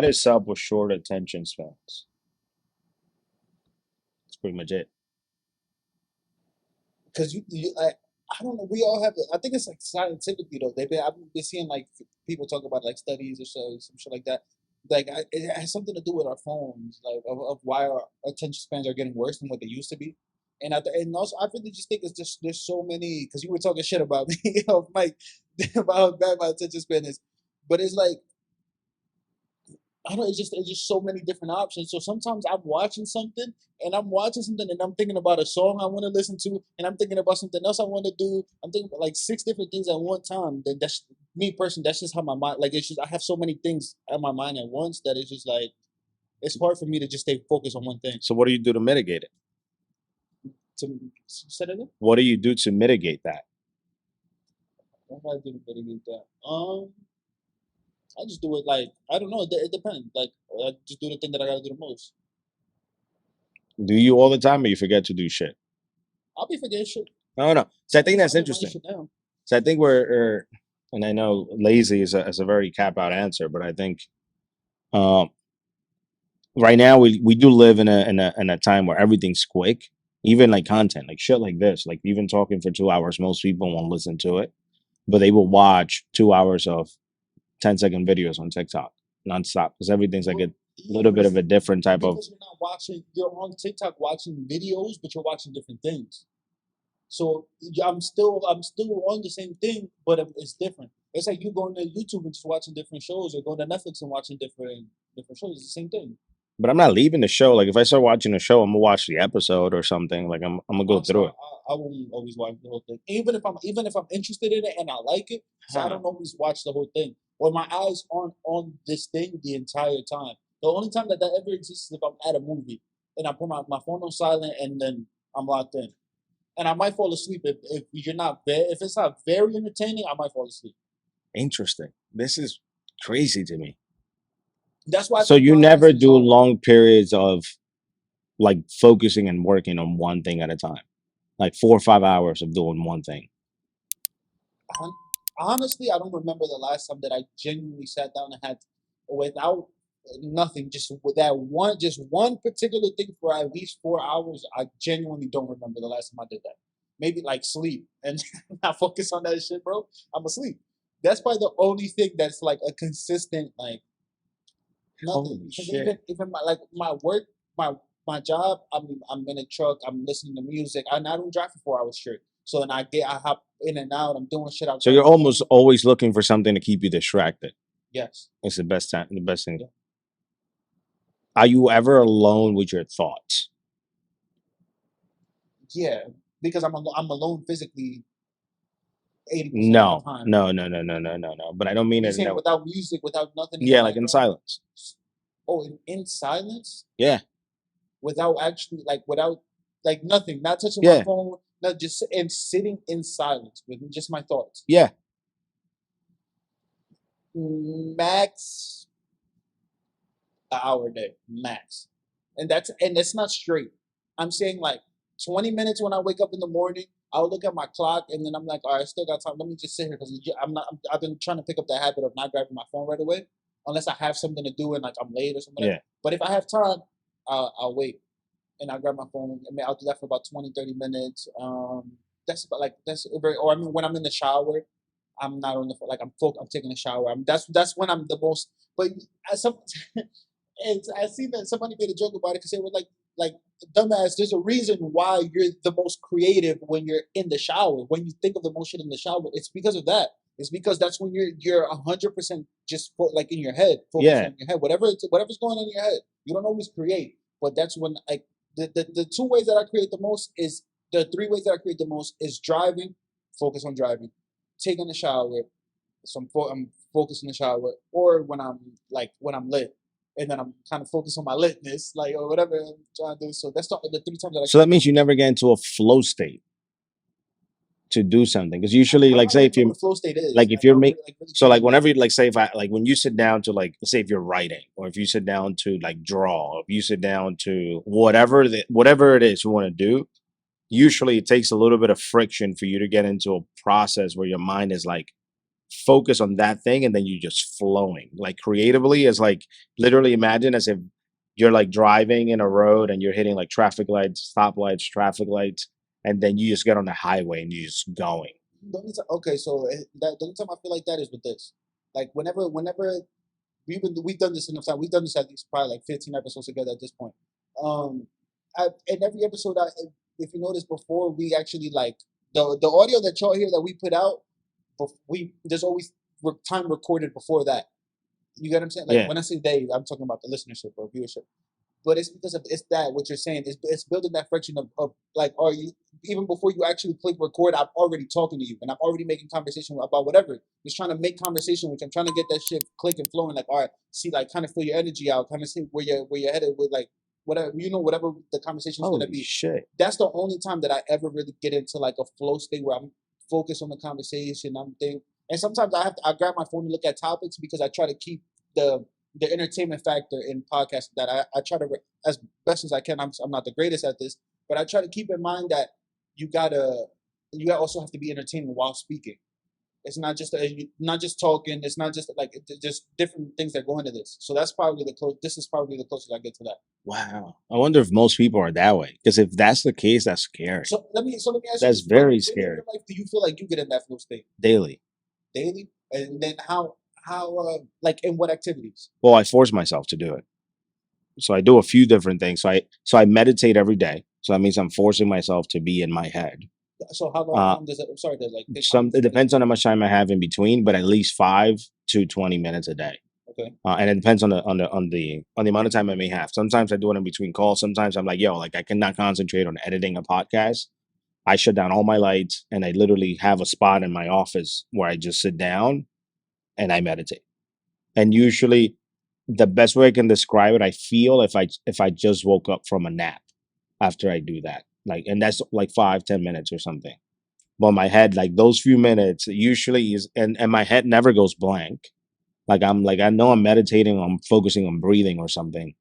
set us up with short attention spans. That's pretty much it. Because I don't know. We all have. I think it's like scientifically though. I've been seeing like people talk about like studies or so some shit like that. Like it has something to do with our phones, like of why our attention spans are getting worse than what they used to be. And also I really just think it's just there's so many because you were talking shit about me, Mike, about how bad my attention span is, but it's like I don't know, it's just so many different options. So sometimes I'm watching something and I'm thinking about a song I want to listen to and I'm thinking about something else I want to do. I'm thinking about like six different things at one time. That's me personally, that's just how my mind like it's just I have so many things at my mind at once that it's just like it's hard for me to just stay focused on one thing. So what do you do to mitigate it? To set it up, What do you do to mitigate that? what do I do to mitigate that? I just do it like I don't know. It depends. Like I just do the thing that I gotta do the most. Do you all the time or you forget to do shit? I'll be forgetting shit. No, no. So I think that's I'll be writing interesting. shit down. So I think and I know lazy is a very cap out answer, but I think um, right now we do live in a time where everything's quick, even like content, like shit like this, like even talking for 2 hours, most people won't listen to it, but they will watch 2 hours of 10-second videos on TikTok nonstop because everything's like a little bit of a different type of. Because you're not watching, you're on TikTok watching videos, but you're watching different things. So I'm still on the same thing, but it's different. It's like you going to YouTube and just watching different shows, or going to Netflix and watching different shows. It's the same thing. But I'm not leaving the show. Like if I start watching a show, I'm gonna watch the episode or something. Like I'm gonna go through it. I won't always watch the whole thing, even if I'm interested in it and I like it. So I Huh. don't always watch the whole thing, or my eyes aren't on this thing the entire time. The only time that ever exists is if I'm at a movie and I put my phone on silent and then I'm locked in. And I might fall asleep if you're not if it's not very entertaining, I might fall asleep. Interesting. This is crazy to me. That's why. So you podcast never is do hard. long periods of like focusing and working on one thing at a time, like 4 or 5 hours of doing one thing. Honestly, I don't remember the last time that I genuinely sat down and had without nothing, just with that just one particular thing for at least 4 hours. I genuinely don't remember the last time I did that. Maybe like sleep and not focus on that shit, bro. I'm asleep. That's probably the only thing that's like a consistent like nothing. Holy Because shit. even my work, my job, I'm in a truck, I'm listening to music, and I don't drive for 4 hours straight. So then I hop in and out, I'm doing shit So outside you're my almost phone. always looking for something to keep you distracted. Yes. It's the best time, the best thing. Yeah. Are you ever alone with your thoughts? Yeah. Because I'm alone physically 80% of the No, time. no, no, no, no, no, no, no. But I don't mean You it in saying that. without music, without nothing in the Yeah, like in background? silence. Oh, in silence? Yeah, Without actually without like nothing, not touching my yeah, phone, not just and sitting in silence with just my thoughts. yeah. Max an hour a day, max. And that's not straight. I'm saying like 20 minutes when I wake up in the morning. I'll look at my clock and then I'm like, all right, I still got time. Let me just sit here because I've been trying to pick up the habit of not grabbing my phone right away, unless I have something to do and like I'm late or something. Yeah. But if I have time, I'll wait and I'll grab my phone. I mean, I'll do that for about 20, 30 minutes. That's about like that's very. Or I mean, when I'm in the shower, I'm not on the like I'm taking a shower. That's when I'm the most. But as some and I see that somebody made a joke about it because they were like, dumbass, there's a reason why you're the most creative when you're in the shower. When you think of the most shit in the shower, it's because of that. It's because that's when you're 100% just like in your head, focus Yeah. on your head. Whatever's going on in your head, you don't always create. But that's when like the two ways that I create the most is the three ways that I create the most is driving, focus on driving, taking a shower, so I'm focused in the shower, or when I'm lit, and then I'm kind of focused on my litness, like or whatever I'm trying to do. So that's the three times that I. So that means you never get into a flow state to do something. Because usually, I like, don't say even if know you what a flow state is. like if you're make Like really so like thinking whenever about like say if I like when you sit down to like say if you're writing or if you sit down to like draw, if you sit down to whatever it is you want to do, usually it takes a little bit of friction for you to get into a process where your mind is like focus on that thing, and then you're just flowing. Like creatively, is like literally imagine as if you're like driving in a road and you're hitting like traffic lights, stoplights, traffic lights, and then you just get on the highway and you're just going. Okay, so the only time I feel like that is with this. Like whenever we've done this enough time. We've done this at least probably like 15 episodes together at this point. Um, in every episode, if you notice before we actually like the audio that y'all hear that we put out, we there's always time recorded before that. You get what I'm saying? Like Yeah. when I say they, I'm talking about the listenership or viewership. But it's because of it's that what you're saying is it's building that friction of like, are you even before you actually click record, I'm already talking to you and I'm already making conversation about whatever. Just trying to make conversation, which I'm trying to get that shit click and flowing. Like, all right, see, like, kind of feel your energy out, kind of see where you're headed with, like, whatever whatever the conversation is gonna Holy be. shit. That's the only time that I ever really get into like a flow state where I'm focused on the conversation. I'm thinking, and sometimes I grab my phone and look at topics because I try to keep the the entertainment factor in podcasts that I try to as best as I can. I'm not the greatest at this, but I try to keep in mind that you gotta also have to be entertaining while speaking. It's not just not just talking. It's not just like just different things that go into this. So that's probably the close. This is probably the closest I get to that. Wow. I wonder if most people are that way. Because if that's the case, that's scary. So let me ask you That's this: very when in scary. your life do you feel like you get in that flow state Daily. daily? And then how like in what activities? Well, I force myself to do it. So I do a few different things. So I meditate every day. So that means I'm forcing myself to be in my head. So how Uh, long does it? I'm sorry, does like take? How some long it does it depends on how meditate? much time I have in between, but at least 5 to 20 minutes a day. Okay. And it depends on the amount of time I may have. Sometimes I do it in between calls. Sometimes I'm like, yo, like I cannot concentrate on editing a podcast. I shut down all my lights and I literally have a spot in my office where I just sit down and I meditate. And usually the best way I can describe it, I feel if I just woke up from a nap after I do that. Like, and that's like 5, 10 minutes or something. But my head, like those few minutes usually is, and my head never goes blank. Like I know I'm meditating, I'm focusing on breathing or something,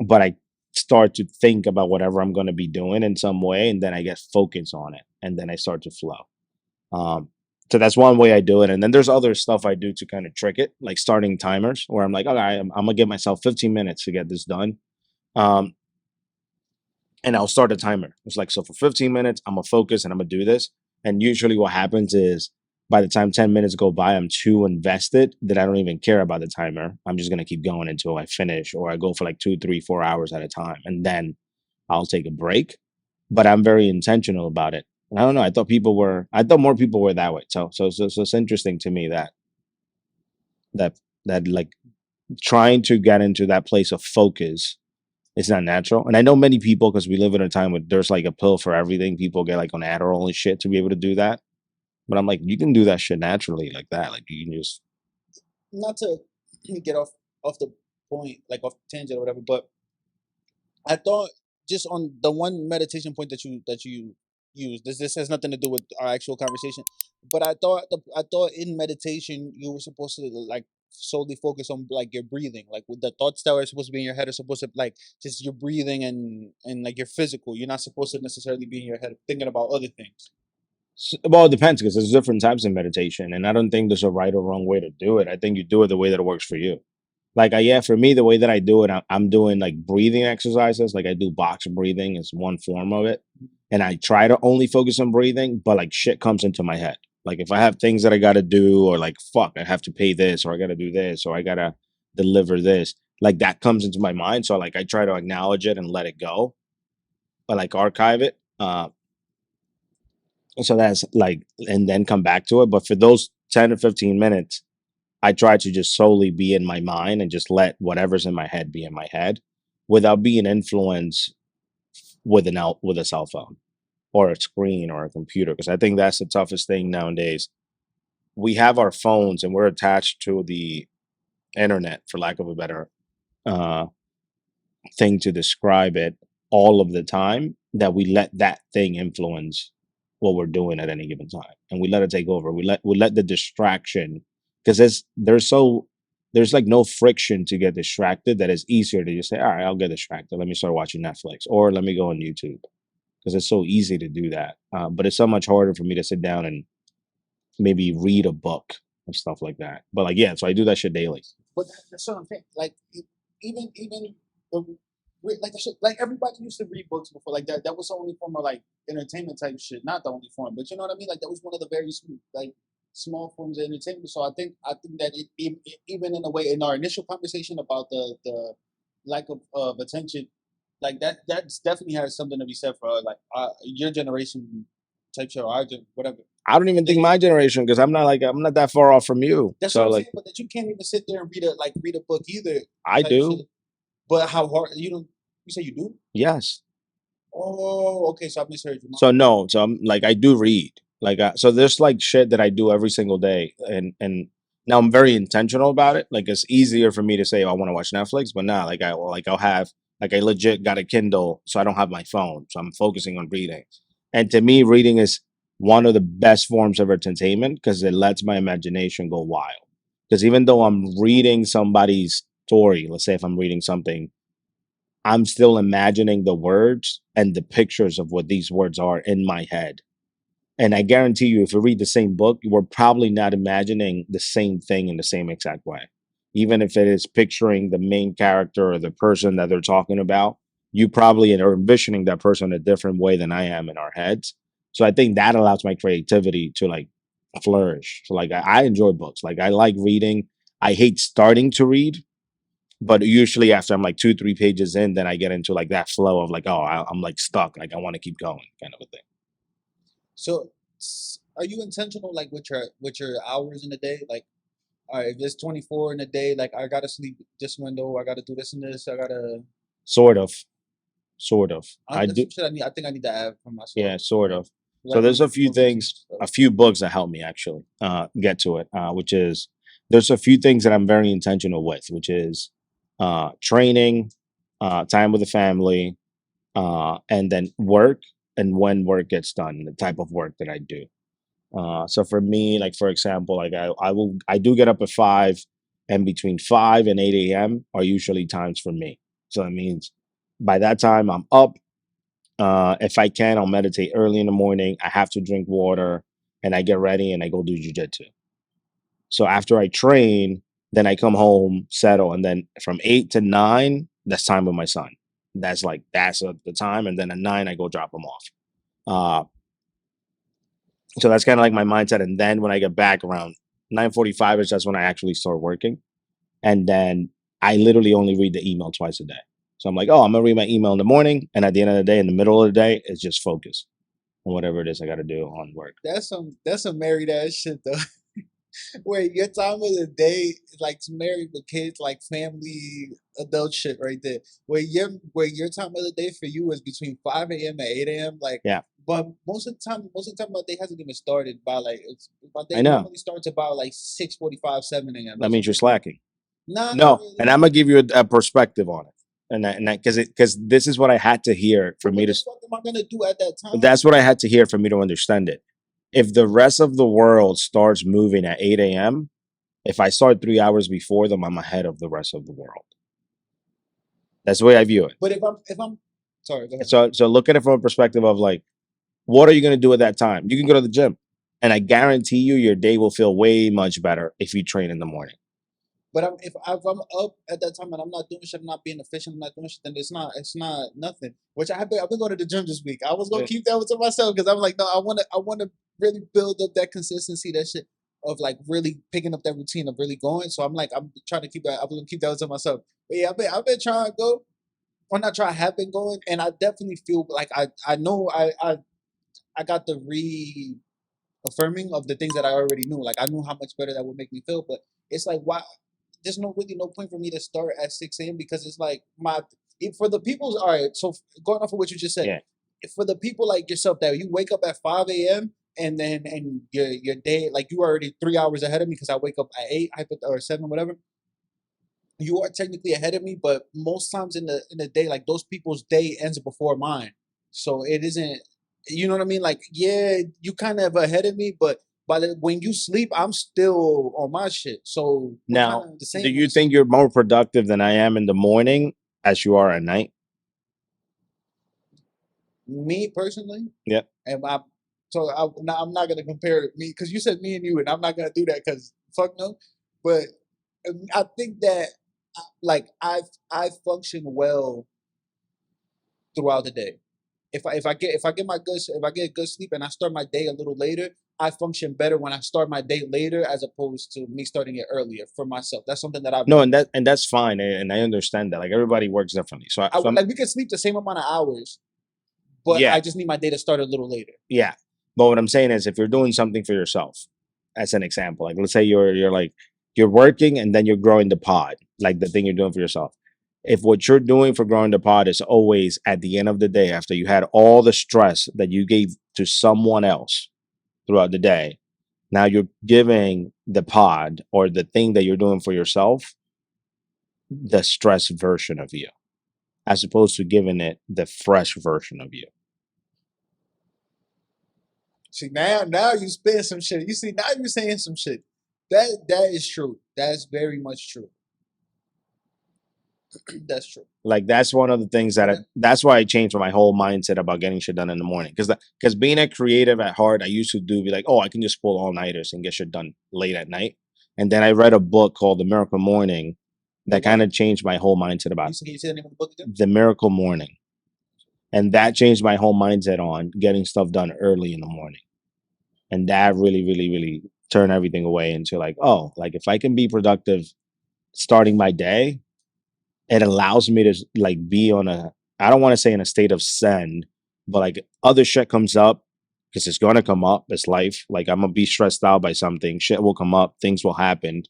but I start to think about whatever I'm going to be doing in some way, and then I get focused on it, and then I start to flow. Um, so that's one way I do it, and then there's other stuff I do to kind of trick it, like starting timers, where I'm like, okay, I'm gonna give myself 15 minutes to get this done, um, and I'll start a timer. It's like, so for 15 minutes, I'm gonna focus and I'm gonna do this. And usually, what happens is by the time 10 minutes go by, I'm too invested that I don't even care about the timer. I'm just gonna keep going until I finish, or I go for like 2, 3, 4 hours at a time, and then I'll take a break. But I'm very intentional about it. And I don't know. I thought more people were that way. So it's interesting to me that that like trying to get into that place of focus is not natural. And I know many people, because we live in a time where there's like a pill for everything. People get like on Adderall and shit to be able to do that. But I'm like, you can do that shit naturally like that. Like you can just Not to get off the point, like off the tangent or whatever, but I thought just on the one meditation point that you used. This has nothing to do with our actual conversation, but I thought in meditation you were supposed to like solely focus on like your breathing, like with the thoughts that are supposed to be in your head are supposed to like just your breathing and like your physical. You're not supposed to necessarily be in your head thinking about other things. well, it depends because there's different types of meditation, and I don't think there's a right or wrong way to do it. I think you do it the way that it works for you. Like, yeah, for me, the way that I do it, I'm doing like breathing exercises. Like, I do box breathing is one form of it, and I try to only focus on breathing. But like, shit comes into my head. Like, if I have things that I got to do, or like, fuck, I have to pay this, or I got to do this, or I gotta deliver this. Like that comes into my mind. So like, I try to acknowledge it and let it go, but like archive it. So that's like, and then come back to it. But for those 10 to 15 minutes, I try to just solely be in my mind and just let whatever's in my head be in my head without being influenced with a cell phone or a screen or a computer. Because I think that's the toughest thing nowadays. We have our phones and we're attached to the internet, for lack of a better uh, thing to describe it, all of the time, that we let that thing influence what we're doing at any given time, and we let it take over. We let the distraction, because there's like no friction to get distracted, that it's easier to just say, all right, I'll get distracted, let me start watching Netflix, or let me go on YouTube, because it's so easy to do that. But it's so much harder for me to sit down and maybe read a book, and stuff like that. But like, yeah, so I do that shit daily. But that's what I'm saying. Like even like like everybody used to read books before. Like that was the only form of like entertainment type shit. Not the only form, but you know what I mean. Like that was one of the very like small forms of entertainment. So I think that even in a way in our initial conversation about the lack of attention, like that's definitely has something to be said for like your generation type shit or whatever. I don't even think my generation, because I'm not that far off from you. That's what So I'm like, saying. But that you can't even sit there and read a book either I type shit. do. But how hard you don't? You say you do? Yes. Oh, okay. So I misheard you. My So fault. no, so I'm like I do read. Like so there's like shit that I do every single day, and now I'm very intentional about it. Like it's easier for me to say, oh, I want to watch Netflix, but nah, I'll have like I legit got a Kindle, so I don't have my phone, so I'm focusing on reading. And to me, reading is one of the best forms of entertainment because it lets my imagination go wild. Because even though I'm reading somebody's story, let's say if I'm reading something, I'm still imagining the words and the pictures of what these words are in my head. And I guarantee you, if you read the same book, we're probably not imagining the same thing in the same exact way. Even if it is picturing the main character or the person that they're talking about, you probably are envisioning that person a different way than I am in our heads. So I think that allows my creativity to like flourish. So like I enjoy books. Like I like reading. I hate starting to read, but usually after I'm like 2, 3 pages in, then I get into like that flow of like, oh, I'm like stuck. Like I want to keep going, kind of a thing. So are you intentional like with your hours in the day? Like, all right, if it's 24 in a day, like I gotta sleep this window, I gotta do this and this, I gotta. Sort of, sort of. I That's do, some shit I think I need to add for myself. yeah, sort of. So Like when there's it a comes to few focusing things, and stuff. a few books that help me actually get to it, which is there's a few things that I'm very intentional with, which is training, time with the family, and then work and when work gets done, the type of work that I do. So for me, like for example, like I do get up at 5, and between 5 and 8 a.m. are usually times for me. So that means by that time I'm up. If I can, I'll meditate early in the morning. I have to drink water, and I get ready and I go do jujitsu. So after I train, then I come home, settle, and then from 8 to 9, that's time with my son. That's the time, and then at 9 I go drop him off. Uh, so that's kind of like my mindset. And then when I get back around 9:45 is that's when I actually start working. And then I literally only read the email twice a day. So I'm like, oh, I'm gonna read my email in the morning, and at the end of the day, in the middle of the day, it's just focus on whatever it is I got to do on work. That's some married ass shit though. Where your time of the day is like married with kids, like family, adult shit right there. Where your time of the day for you is between 5 a.m. and 8 a.m. Like, Yeah, but most of the time, my day hasn't even started by like my I day know. normally starts about like 6:45, 7 a.m. That That's means when you're my day. slacking. Nah, not No, and really. I'm gonna give you a perspective on it, and that because this is what I had to hear for But me what to. the fuck am I gonna do at that time? That's what I had to hear for me to understand it. If the rest of the world starts moving at 8 a.m., if I start 3 hours before them, I'm ahead of the rest of the world. That's the way I view it. But if I'm sorry, go ahead. So look at it from a perspective of like, what are you going to do at that time? You can go to the gym, and I guarantee you, your day will feel way much better if you train in the morning. But if I'm up at that time and I'm not doing shit, I'm not being efficient, I'm not doing shit, then it's not nothing. Which I've been going to the gym this week. I was gonna Yeah. keep that one to myself because I'm like, no, I wanna really build up that consistency, that shit of like really picking up that routine of really going. So I'm like, I'm trying to keep that. I'm gonna keep that one to myself. But yeah, I've been trying to go, or not try. I have been going, and I definitely feel like I know I got the reaffirming of the things that I already knew. Like I knew how much better that would make me feel, but it's like why there's no point for me to start at 6 a.m. because it's like for the people's all right. So going off of what you just said, Yeah. for the people like yourself that you wake up at 5 a.m. and your day like you are already 3 hours ahead of me because I wake up at 8 or 7 whatever. You are technically ahead of me, but most times in the day, like those people's day ends before mine. So it isn't, you know what I mean? Like, yeah, you kind of ahead of me, but when you sleep, I'm still on my shit. So we're kind Now, of the do same on you a certain think you're level. more productive than I am in the morning as you are at night? Me personally, Yep. and I'm not gonna compare me because you said me and you, and I'm not gonna do that because fuck no. But I think that like I function well throughout the day. If I get good sleep and I start my day a little later, I function better when I start my day later as opposed to me starting it earlier for myself. That's something that I've No, learned. and that's fine, and I understand that. Like everybody works differently. So, I so would I'm like we can sleep the same amount of hours, but yeah, I just need my day to start a little later. yeah. But what I'm saying is, if you're doing something for yourself, as an example, like let's say you're working and then you're growing the pod, like the thing you're doing for yourself. If what you're doing for growing the pod is always at the end of the day, after you had all the stress that you gave to someone else throughout the day, now you're giving the pod or the thing that you're doing for yourself the stress version of you, as opposed to giving it the fresh version of you. See now you spit some shit. You see now you saying some shit. That is true. That's very much true. That's true. Like that's one of the things that that's why I changed my whole mindset about getting shit done in the morning. Because being a creative at heart, I used to be like, oh, I can just pull all nighters and get shit done late at night. And then I read a book called The Miracle Morning that kind of changed my whole mindset about Can you say the name of the book again? The Miracle Morning. And that changed my whole mindset on getting stuff done early in the morning. And that really, really, really turned everything away into like, oh, like if I can be productive starting my day, it allows me to like be on a, I don't want to say in a state of zen, but like other shit comes up because it's going to come up. It's life. Like I'm going to be stressed out by something. Shit will come up. Things will happen.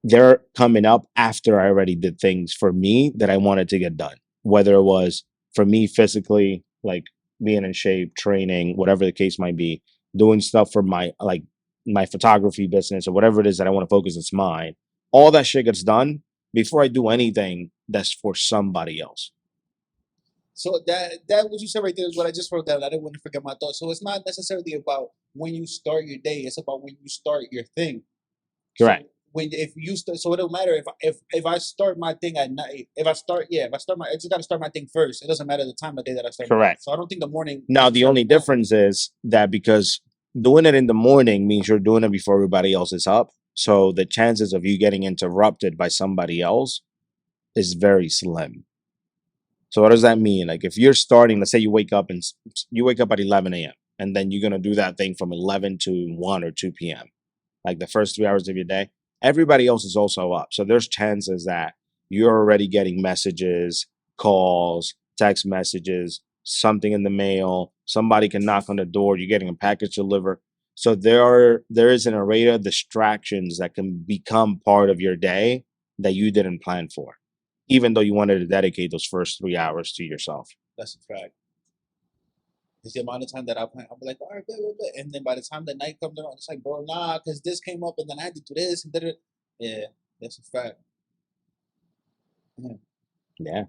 They're coming up after I already did things for me that I wanted to get done. Whether it was for me physically, like being in shape, training, whatever the case might be, doing stuff for my photography business or whatever it is that I want to focus, it's mine. All that shit gets done before I do anything that's for somebody else. So that what you said right there is what I just wrote down. I didn't want to forget my thoughts. So it's not necessarily about when you start your day. It's about when you start your thing. Correct. So when if you start, so it don't matter if I start my thing at night. If I start I just got to start my thing first. It doesn't matter the time of day that I start. Correct. So I don't think the morning. Now the only difference is that because doing it in the morning means you're doing it before everybody else is up. So the chances of you getting interrupted by somebody else is very slim. So what does that mean? Like if you're starting, let's say you wake up at 11 a.m. and then you're gonna do that thing from 11 to 1 or 2 p.m. Like the first 3 hours of your day, everybody else is also up. So there's chances that you're already getting messages, calls, text messages, something in the mail, somebody can knock on the door, you're getting a package delivered. So there is an array of distractions that can become part of your day that you didn't plan for, even though you wanted to dedicate those first 3 hours to yourself. That's a fact. It's the amount of time that I plan. I'm like, all right, and then by the time the night comes around, it's like, bro, nah, because this came up, and then I had to do this, and da-da-da. Yeah, that's a fact. Yeah.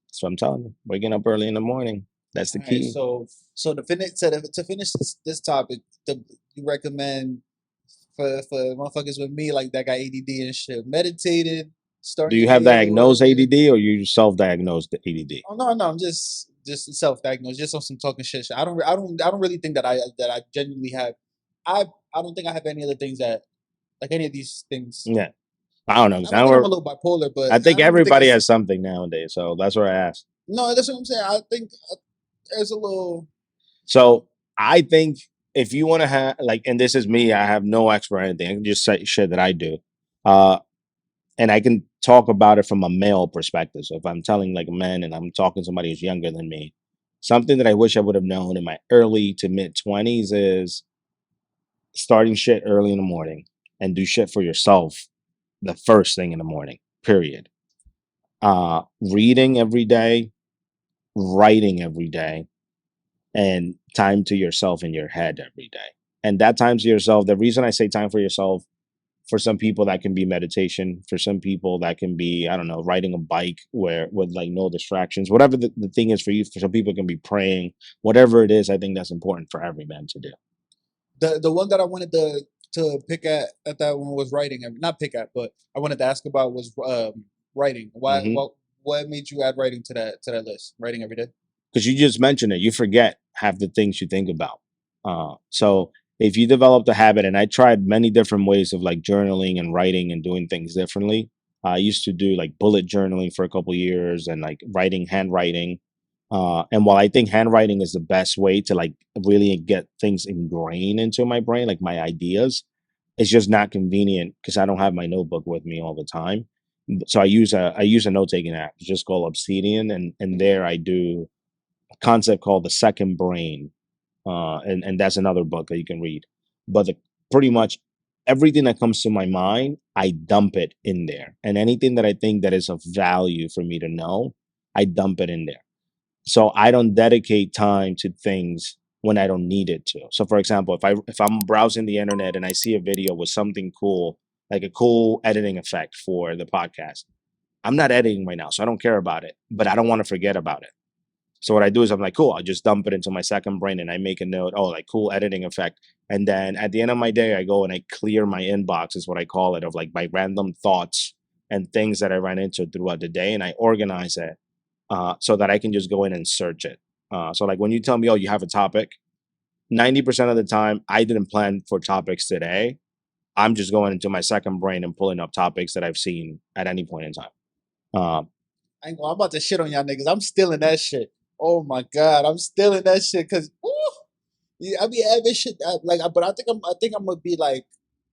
That's what I'm telling you. Waking up early in the morning. That's the All right, key. so to finish this topic, you recommend for motherfuckers with me like that got ADD and shit, meditated, starting. Do you your have day a little diagnosed earlier. ADD or you self-diagnosed ADD? Oh no, I'm just self-diagnosed, just on some talking shit. I don't really think that I genuinely have. I don't think I have any other things that like any of these things. Yeah. I don't know. I 'Cause don't now think I'm a we're, little bipolar, but I think don't even everybody it's- has something nowadays. So that's what I asked. No, that's what I'm saying. I think there's a little. So I think if you want to have like, and this is me, I have no expert or anything. I can just say shit that I do. And I can talk about it from a male perspective. So if I'm telling like a man and I'm talking to somebody who's younger than me, something that I wish I would have known in my early to mid 20s is starting shit early in the morning and do shit for yourself the first thing in the morning, period. Reading every day, writing every day, and time to yourself in your head every day. And that time to yourself, the reason I say time for yourself, for some people that can be meditation, for some people that can be, I don't know, riding a bike where with like no distractions, whatever the thing is for you. For some people it can be praying, whatever it is. I think that's important for every man to do. The one that I wanted to pick at that one was writing. Not pick at, but I wanted to ask about was writing. Why? Mhm. What made you add writing to that list? Writing every day. Because you just mentioned it, you forget half the things you think about. So if you develop the habit, and I tried many different ways of like journaling and writing and doing things differently. I used to do like bullet journaling for a couple years and like writing, handwriting. And while I think handwriting is the best way to like really get things ingrained into my brain, like my ideas, it's just not convenient because I don't have my notebook with me all the time. So I use a note taking app. It's just called Obsidian, and there I do a concept called the second brain, and that's another book that you can read. But pretty much everything that comes to my mind, I dump it in there, and anything that I think that is of value for me to know, I dump it in there. So I don't dedicate time to things when I don't need it to. So for example, if I'm browsing the internet and I see a video with something cool, like a cool editing effect for the podcast, I'm not editing right now, so I don't care about it, but I don't want to forget about it. So what I do is I'm like, cool, I'll just dump it into my second brain and I make a note, oh, like cool editing effect. And then at the end of my day, I go and I clear my inbox, is what I call it, of like my random thoughts and things that I ran into throughout the day. And I organize it so that I can just go in and search it. So like when you tell me, oh, you have a topic, 90% of the time I didn't plan for topics today. I'm just going into my second brain and pulling up topics that I've seen at any point in time. Um, I ain't gonna, I'm about to shit on y'all niggas. I'm stealing that shit. Oh my god, I'm stealing that shit because yeah, I be having shit like, but I think I'm gonna be like,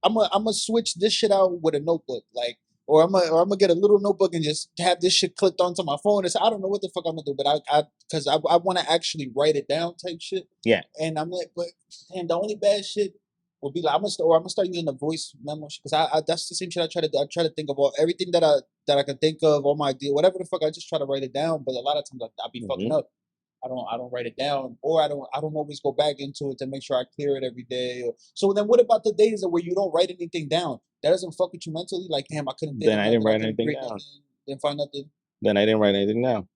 I'm gonna switch this shit out with a notebook, like, or I'm gonna get a little notebook and just have this shit clicked onto my phone. I don't know what the fuck I'm gonna do, but because I want to actually write it down type shit. yeah, And I'm like, but damn, the only bad shit would be like I'm gonna start using the voice memo because I that's the same shit I try to do. I try to think of all everything that I can think of, all my idea, whatever the fuck. I just try to write it down, but a lot of times I be fucking mhm. up. I don't write it down, or I don't always go back into it to make sure I clear it every day. So then, what about the days where you don't write anything down? That doesn't fuck with you mentally. Like, damn, I couldn't think Then of I didn't nothing. I write couldn't anything create down. nothing. Didn't find nothing. Then I didn't write anything down.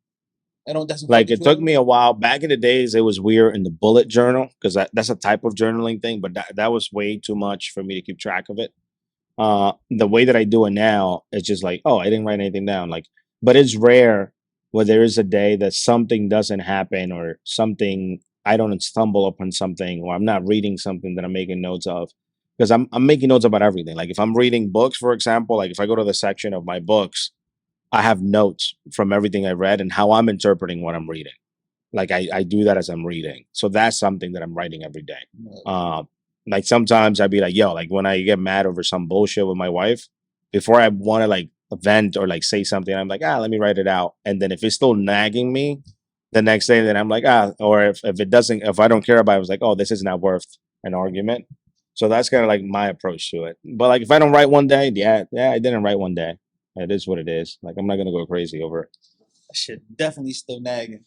I don't. Doesn't fuck Like with it you at took all. me a while. Back in the days, it was weird in the bullet journal because that's a type of journaling thing, but that was way too much for me to keep track of it. The way that I do it now, it's just like, oh, I didn't write anything down. Like, but it's rare where there is a day that something doesn't happen or something I don't stumble upon something or I'm not reading something that I'm making notes of. Because I'm making notes about everything. Like if I'm reading books, for example, like if I go to the section of my books, I have notes from everything I read and how I'm interpreting what I'm reading. Like I do that as I'm reading. So that's something that I'm writing every day. Um, like sometimes I'd be like, yo, like when I get mad over some bullshit with my wife, before I want to like vent or like say something, I'm like, let me write it out. And then if it's still nagging me the next day, then I'm like, or if it doesn't, if I don't care about it, I was like, oh, this is not worth an argument. So that's kind of like my approach to it. But like if I don't write one day, yeah, I didn't write one day. It is what it is. Like I'm not gonna go crazy over it. That shit definitely still nagging.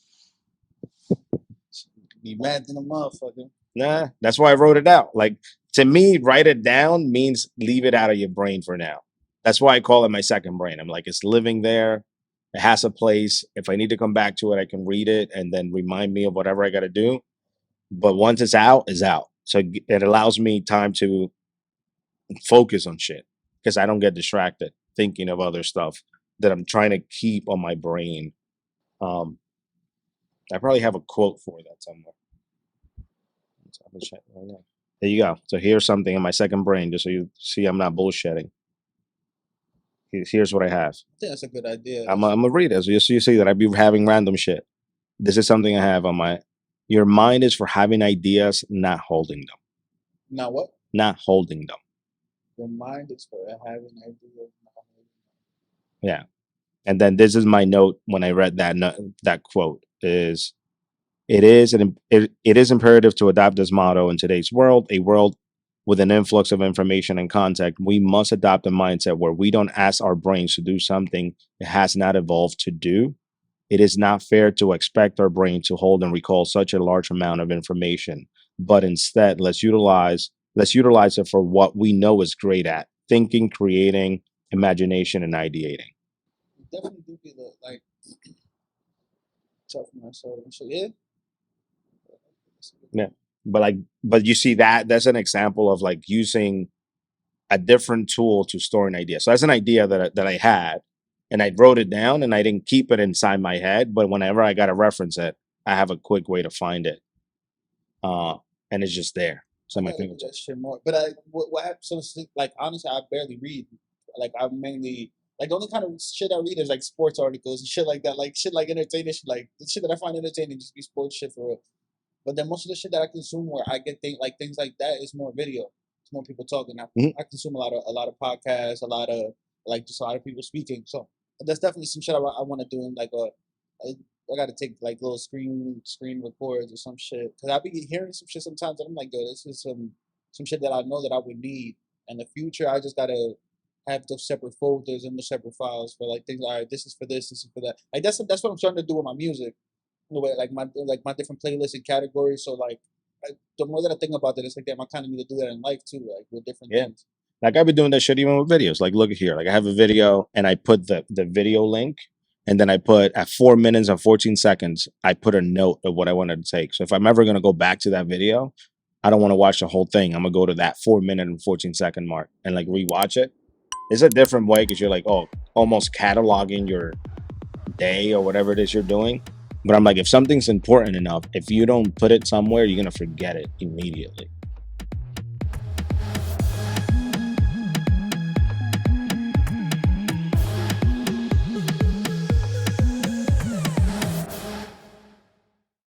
Be mad than a motherfucker. Nah, that's why I wrote it out. Like to me, write it down means leave it out of your brain for now. That's why I call it my second brain. I'm like, it's living there. It has a place. If I need to come back to it, I can read it and then remind me of whatever I got to do. But once it's out, it's out. So it allows me time to focus on shit because I don't get distracted thinking of other stuff that I'm trying to keep on my brain. Um, I probably have a quote for that somewhere. So I'm gonna check right now. There you go. So here's something in my second brain, just so you see I'm not bullshitting. Here's what I have. I think that's a good idea. I'm gonna read it. So you see that I be having random shit. This is something I have on my. Your mind is for having ideas, not holding them. Now what? Not holding them. Your mind is for having ideas. Yeah. And then this is my note when I read that quote is it is imperative to adopt this motto in today's world, a world with an influx of information and content. We must adopt a mindset where we don't ask our brains to do something it has not evolved to do. It is not fair to expect our brain to hold and recall such a large amount of information, but instead let's utilize it for what we know is great at: thinking, creating, imagination, and ideating. You definitely do be like tough on myself and shit. Yeah. Yeah. But you see that's an example of like using a different tool to store an idea. So that's an idea that I had, and I wrote it down, and I didn't keep it inside my head. But whenever I got to reference it, I have a quick way to find it, uh, and it's just there. It's at I my gotta do that fingertips. shit more. But what happens? So like honestly, I barely read. Like I mainly like the only kind of shit I read is like sports articles and shit like that. Like shit like entertaining shit. Like the shit that I find entertaining just be sports shit for real. But then most of the shit that I consume where I get things like that is more video. It's more people talking. Mhm. I consume a lot of podcasts, a lot of like just a lot of people speaking. So that's definitely some shit I want to do in like I got to take like little screen records or some shit because I be hearing some shit sometimes and I'm like, yo, this is some shit that I know that I would need in the future. I just gotta have those separate folders and the separate files for like things. All right, this is for that. Like that's what I'm starting to do with my music the way like my different playlists and categories. So like the more that I think about it, it's like damn, I kind of need to do that in life too, like with different Yeah. things. Like I've been doing that shit even with videos. Like look at here. Like I have a video and I put the video link and then I put at 4 minutes and 14 seconds, I put a note of what I wanted to take. So if I'm ever gonna go back to that video, I don't want to watch the whole thing. I'm gonna go to that 4 minute and 14 second mark and like rewatch it. It's a different way because you're like, oh, almost cataloging your day or whatever it is you're doing. But I'm like, if something's important enough, if you don't put it somewhere, you're gonna forget it immediately.